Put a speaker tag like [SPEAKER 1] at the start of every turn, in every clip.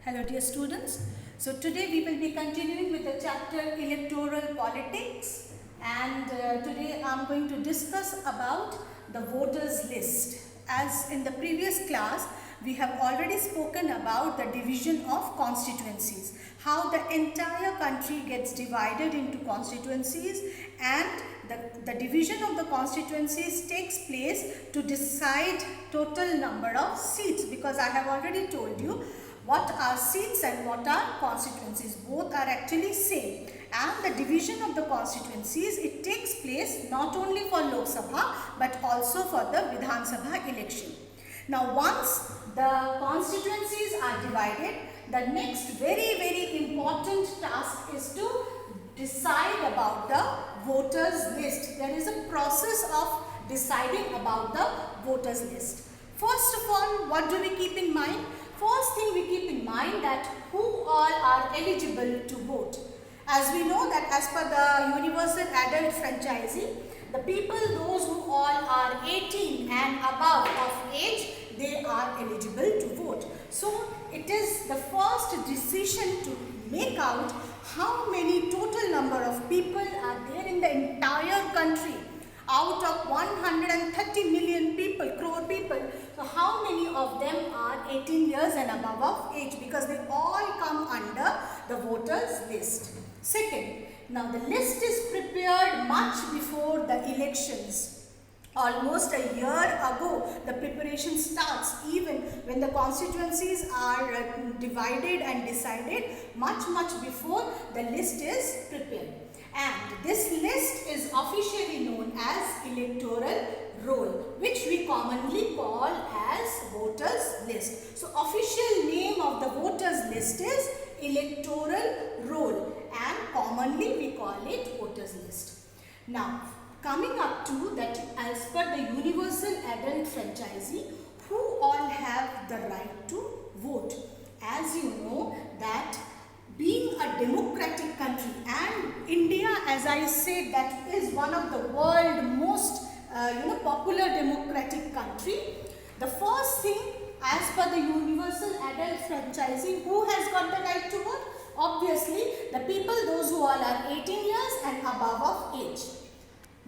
[SPEAKER 1] Hello dear students. So today we will be continuing with the chapter Electoral Politics, and today I am going to discuss about the voters list. As in the previous class we have already spoken about the division of constituencies, how the entire country gets divided into constituencies, and the division of the constituencies takes place to decide total number of seats, because I have already told you what are seats and what are constituencies. Both are actually same, and the division of the constituencies, it takes place not only for Lok Sabha but also for the Vidhan Sabha election. Now once the constituencies are divided, the next very important task is to decide about the voters list. There is a process of deciding about the voters list. First of all, what do we keep in mind? First thing we keep in mind that who all are eligible to vote. As we know that as per the Universal Adult Franchising, the people, those who all are 18 and above of age, they are eligible to vote. So it is the first decision to make out how many total number of people are there in the entire country. Out of 130 million people, crore people, so how many of them are 18 years and above of age, because they all come under the voters list. Second, now the list is prepared much before the elections. Almost a year ago, the preparation starts, even when the constituencies are divided and decided, much before the list is prepared. And this list is officially known as electoral roll, which we commonly call as voters list. So official name of the voters list is electoral roll, and commonly we call it voters list. Now coming up to that, as per the Universal Adult Franchising, who all have the right to vote. As you know that being a democratic country, and India, as I said, that is one of the world's most popular democratic country. The first thing, as per the Universal Adult Franchising, who has got the right to vote? Obviously the people, those who all are 18 years and above of age.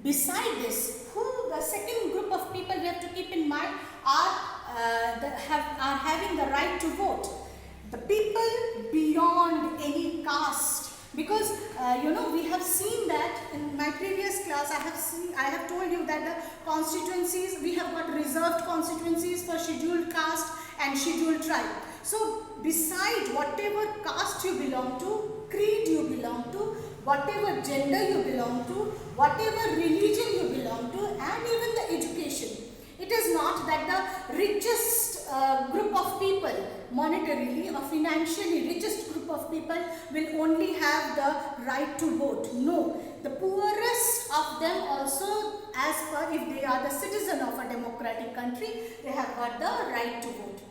[SPEAKER 1] Beside this, who the second group of people we have to keep in mind are having the right to vote? The people beyond any caste, because we have seen that in my previous class. I have told you that the constituencies, we have got reserved constituencies for scheduled caste and scheduled tribe. So beside whatever caste you belong to, creed you belong to, whatever gender you belong to, whatever religion you belong to, and even the education, it is not that the richest group of people, monetarily or financially richest group of people, will only have the right to vote. No, the poorest of them also, as per, if they are the citizen of a democratic country, they have got the right to vote.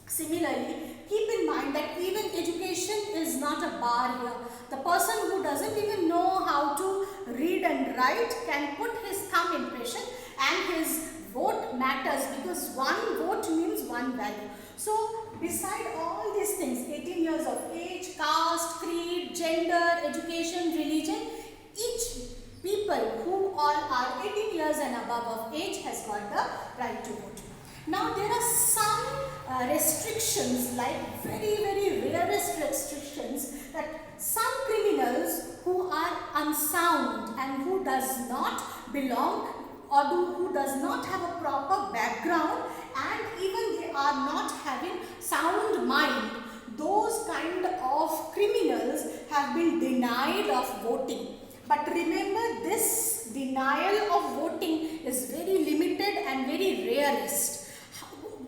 [SPEAKER 1] Similarly, keep in mind that even education is not a bar here. The person who doesn't even know how to read and write can put his thumb impression, and his vote matters, because one vote means one value. So beside all these things, 18 years of age, caste, creed, gender, education, religion, each people who all are 18 years and above of age has got the right to vote. Now there are some restrictions, like very rarest restrictions, that some criminals who are unsound and who does not belong or who does not have a proper background, and even they are not having sound mind, those kind of criminals have been denied of voting. But remember, this denial of voting is very limited and very rarest.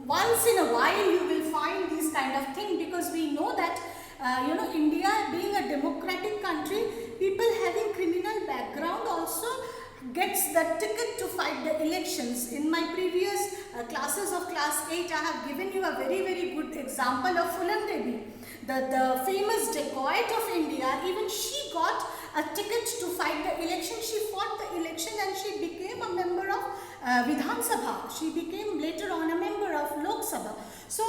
[SPEAKER 1] Once in a while you will find this kind of thing, because we know that India being a democratic country, people having criminal background also gets the ticket to fight the elections. In my previous classes of class 8, I have given you a very good example of Phulan Devi, the famous dacoit of India. Even she got a ticket to fight the election. She fought the election and she became a member of Vidhan Sabha. She became later on a member of Lok Sabha. So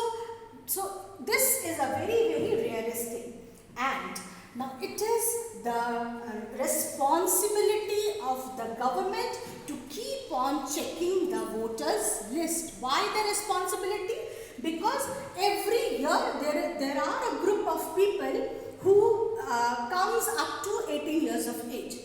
[SPEAKER 1] this is a very And now it is the responsibility of the government to keep on checking the voters list. Why the responsibility? Because every year there are a group of people who comes up to 18 years of age,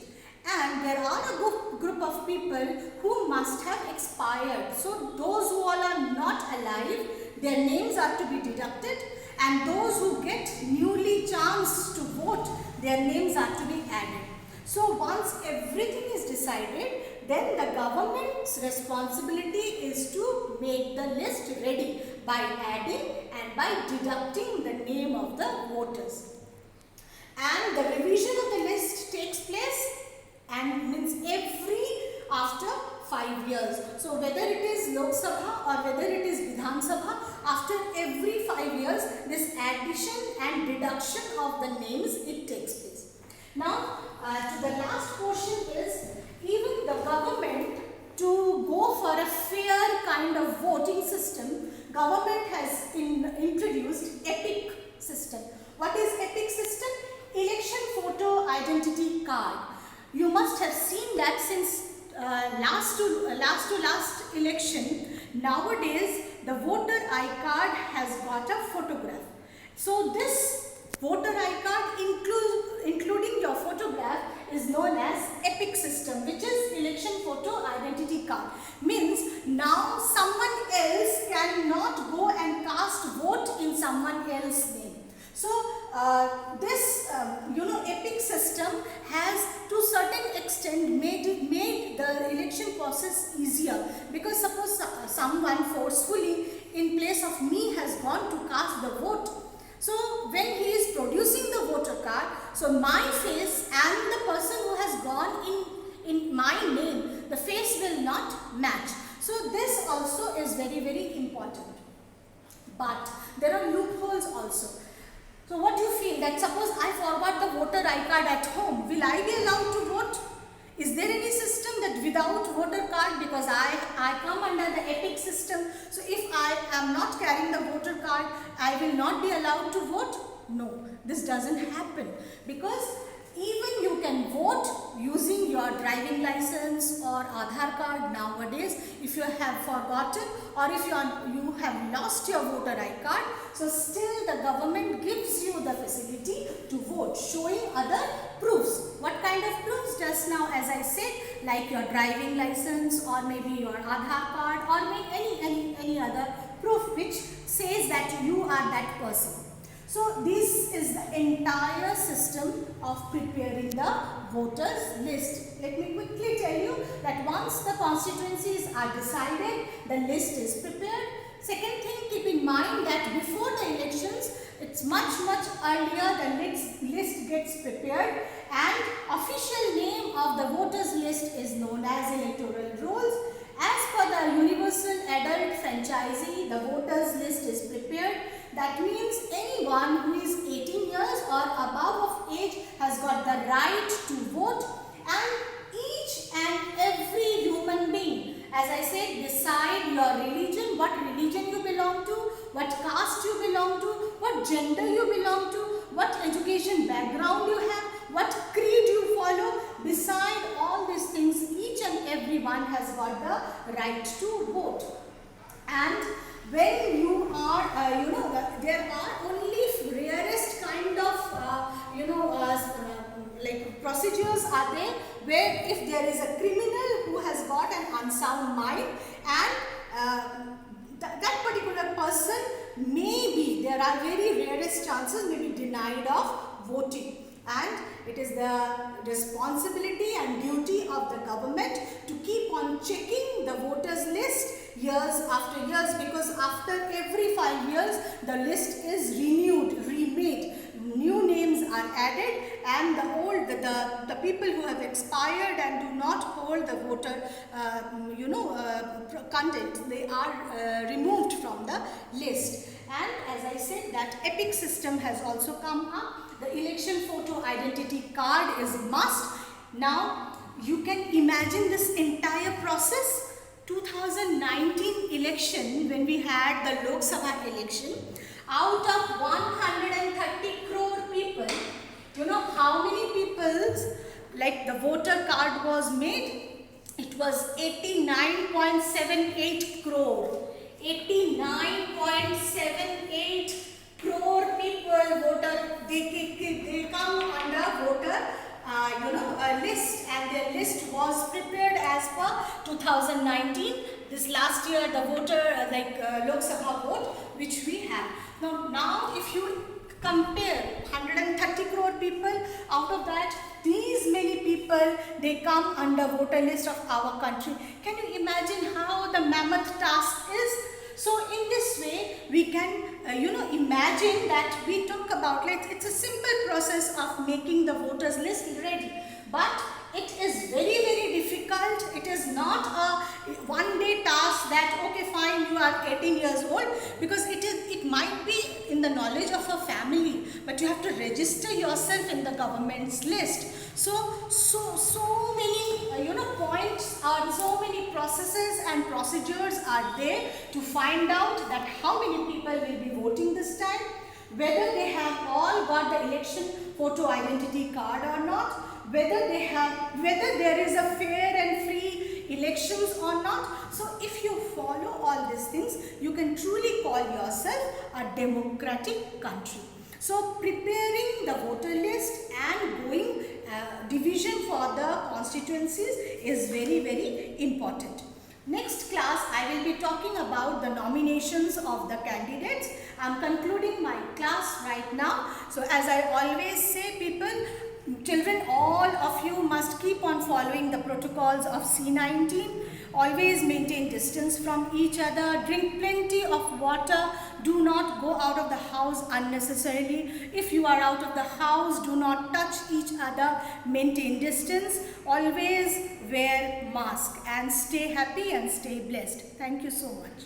[SPEAKER 1] and there are a group of people who must have expired. So those who all are not alive, their names are to be deducted, and those who get newly chance to vote, their names are to be added. So once everything is decided, then the government's responsibility is to make the list ready by adding and by deducting the name of the voters. And the revision of the list takes place and means after 5 years. So whether it is Lok Sabha or whether it is Vidhan Sabha, after every 5 years this addition and deduction of the names, it takes place. Now to the last portion is, even the government, to go for a fair kind of voting system, government has introduced EPIC system. What is EPIC system? Election photo identity card. You must have seen that since last to last election, nowadays the voter I-card has got a photograph. So this voter I-card including your photograph is known as EPIC system, which is election photo identity card. Means now someone else cannot go and cast vote in someone else's name. So this EPIC system has to certain extent made the election process easier, because suppose someone forcefully in place of me has gone to cast the vote. So when he is producing the voter card, so my face and the person who has gone in my name, the face will not match. So this also is very, very important. But there are loopholes also. So what do you feel, that suppose I forgot the voter I-card at home, will I be allowed to vote? Is there any system that without voter card, because I come under the EPIC system, so if I am not carrying the voter card, I will not be allowed to vote? No, this doesn't happen, because even you can vote using your driving license or Aadhaar card nowadays. If you have forgotten or if you have lost your voter I-card, so still the government gives you the facility to vote, showing other proofs. What kind of proofs? Just now as I said, like your driving license or maybe your Aadhaar card or maybe any other proof which says that you are that person. So this is the entire system of preparing the voters list. Let me quickly tell you that once the constituencies are decided, the list is prepared. Second thing, keep in mind that before the elections, it's much earlier the list gets prepared, and official name of the voters list is known as electoral rolls. As per the universal adult franchisee, the voters list is prepared. That means anyone who is 18 years or above of age has got the right to vote, and each and every human being, as I said, decide your religion, what religion you belong to, what caste you belong to, what gender you belong to, what education background you have, what creed you follow. Beside all these things, each and everyone has got the right to vote. And when you are, there are only rarest kind of, like procedures are there, where if there is a criminal who has got an unsound mind and that particular person there are very rarest chances may be denied of voting. And it is the responsibility and duty of the government to keep on checking the voters list years after years, because after every 5 years the list is renewed, remade, new names are added, and the people who have expired and do not hold the voter content, they are removed from the list. And as I said, that EPIC system has also come up. The election photo identity card is must. Now you can imagine this entire process. 2019 election, when we had the Lok Sabha election, out of 130 crore people, voter card was made, it was 89.78 crore. 89.78 crore people voter, they come under voter list, and their list was prepared as per 2019. This last year the voter Lok Sabha vote which we have. Now if you compare 130 crore people, out of that these many people, they come under voter list of our country. Can you imagine how the mammoth task is? So in this way we can imagine that we talk about, it's a simple process of making the voters list ready, but it is very, very difficult. It is not a one day task that okay fine you are 18 years old, because it might be in the knowledge of a family, but you have to register yourself in the government's list. So many points, are so many processes and procedures are there to find out that how many people will be voting this time, whether they have all got the election photo identity card or not, whether there is a fair and free elections or not. So if you follow all these things, you can truly call yourself a democratic country. So preparing the voter list and going division for the constituencies is very, very important. Next class I will be talking about the nominations of the candidates. I am concluding my class right now. So as I always say, children, all of you must keep on following the protocols of C19. Always maintain distance from each other, drink plenty of water, do not go out of the house unnecessarily. If you are out of the house, do not touch each other, maintain distance, always wear mask, and stay happy and stay blessed. Thank you so much.